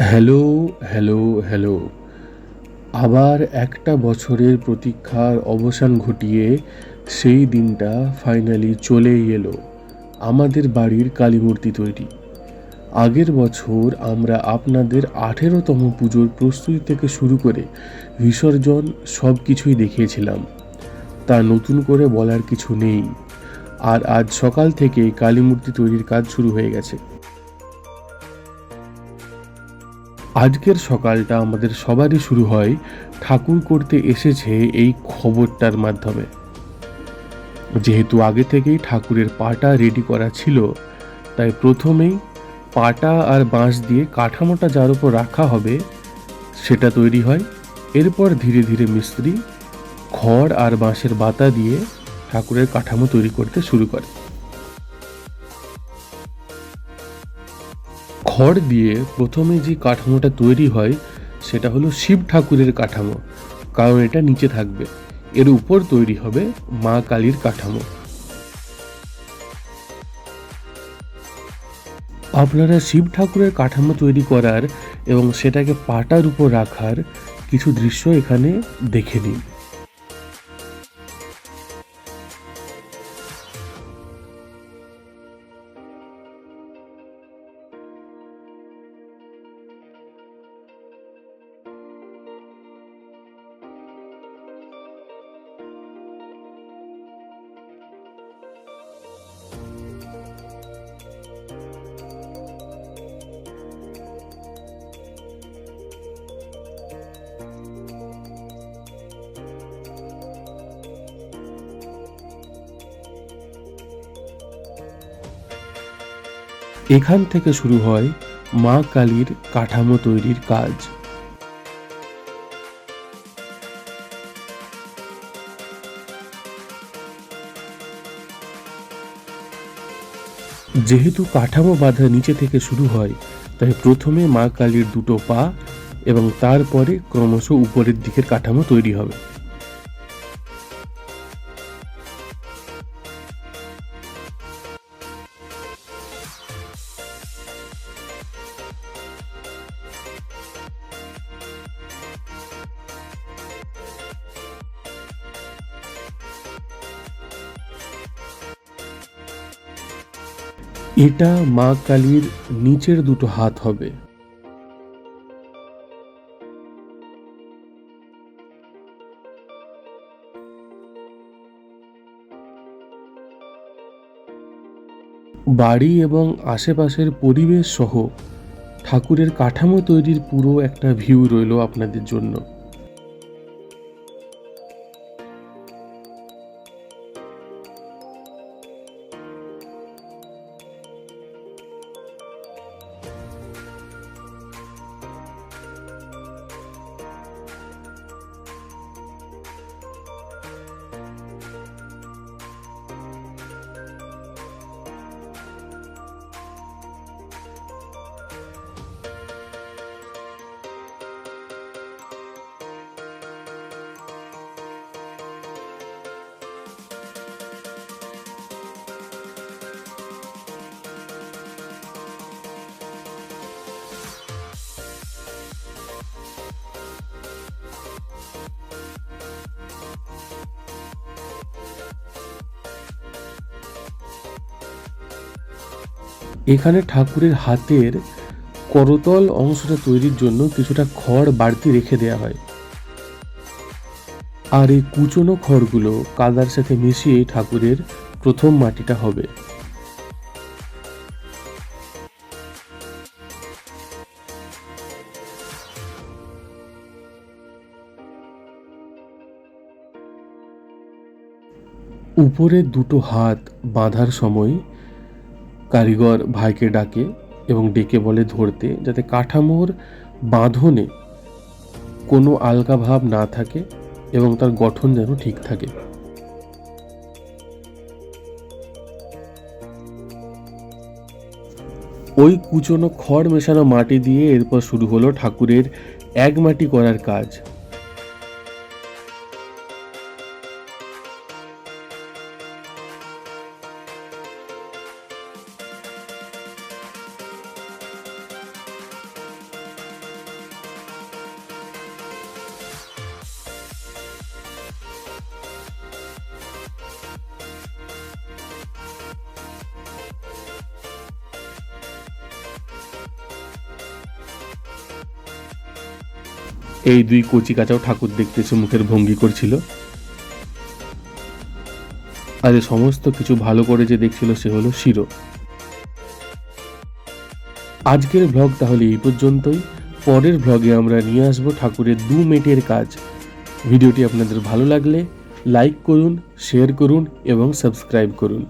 Hello, hello, hello. আবার একটা বছরের প্রতীক্ষার অবসান ঘটিয়ে সেই দিনটা ফাইনালি চলেই এলো। আমাদের বাড়ির কালীমূর্তি তৈরি। আগের বছর আমরা আপনাদের ১৮তম পুজোর প্রস্তুতি থেকে শুরু করে বিসর্জন সব কিছুই দেখিয়েছিলাম। তা নতুন করে বলার কিছু নেই। আর আজ সকাল থেকেই কালীমূর্তি তৈরির কাজ শুরু হয়ে গেছে। আজকের সকালটা আমাদের সবারই শুরু হয় ঠাকুর করতে এসেছে এই খবরটার মাধ্যমে। যেহেতু আগে থেকেই ঠাকুরের পাটা রেডি করা ছিল, তাই প্রথমেই পাটা আর বাঁশ দিয়ে কাঠামোটা যার উপর রাখা হবে সেটা তৈরি হয়। এরপর ধীরে ধীরে মিস্ত্রি খড় আর বাঁশের বাতা দিয়ে ঠাকুরের কাঠামো তৈরি করতে শুরু করে। খড় দিয়ে প্রথমে যে কাঠামোটা তৈরি হয় সেটা হলো শিব ঠাকুরের কাঠামো, কারণ এটা নিচে থাকবে। এর উপর তৈরি হবে মা কালীর কাঠামো। আপনারা শিব ঠাকুরের কাঠামো তৈরি করার এবং সেটাকে পাটার উপর রাখার কিছু দৃশ্য এখানে দেখে নিন। এখান থেকে শুরু হয় মা কালীর কাঠামো তৈরির কাজ। যেহেতু কাঠামো বাঁধা নিচে থেকে শুরু হয়, তাই প্রথমে মা কালীর দুটো পা এবং তারপরে ক্রমশ উপরের দিকের কাঠামো তৈরি হবে। এটা মা কালীর নিচের দুটো হাত হবে। বাড়ি এবং আশেপাশের পরিবেশ সহ ঠাকুরের কাঠামো তৈরির পুরো একটা ভিউ রইল আপনাদের জন্য। এখানে ঠাকুরের হাতের করতল অংশটা তৈরির জন্য কিছুটা খড় বাড়তি রেখে দেওয়া হয়। আর এই কুচনো খড়গুলো কাদার সাথে মিশিয়ে ঠাকুরের প্রথম মাটিটা হবে। উপরের দুটো হাত বাঁধার সময় কারিগর ভাইকে ডাকে এবং ডেকে বলে ধরতে, যাতে কাঠামোর বাঁধনে কোনো আলগা ভাব না থাকে এবং তার গঠন যেন ঠিক থাকে। ওই কুচনো খড় মেশানো মাটি দিয়ে এরপর শুরু হলো ঠাকুরের এক মাটি করার কাজ। এই দুই কচি কাচাও ঠাকুর দেখতেছে, মুখের ভঙ্গি করছিল। আর এ সমস্ত কিছু ভালো করে যে দেখছিল সে হলো শিরো। আজকের ব্লগ তাহলে এই পর্যন্তই। পরের ব্লগে আমরা নিয়ে আসবো ঠাকুরের 2 মেটের কাজ। ভিডিওটি আপনাদের ভালো লাগলে লাইক করুন, শেয়ার করুন এবং সাবস্ক্রাইব করুন।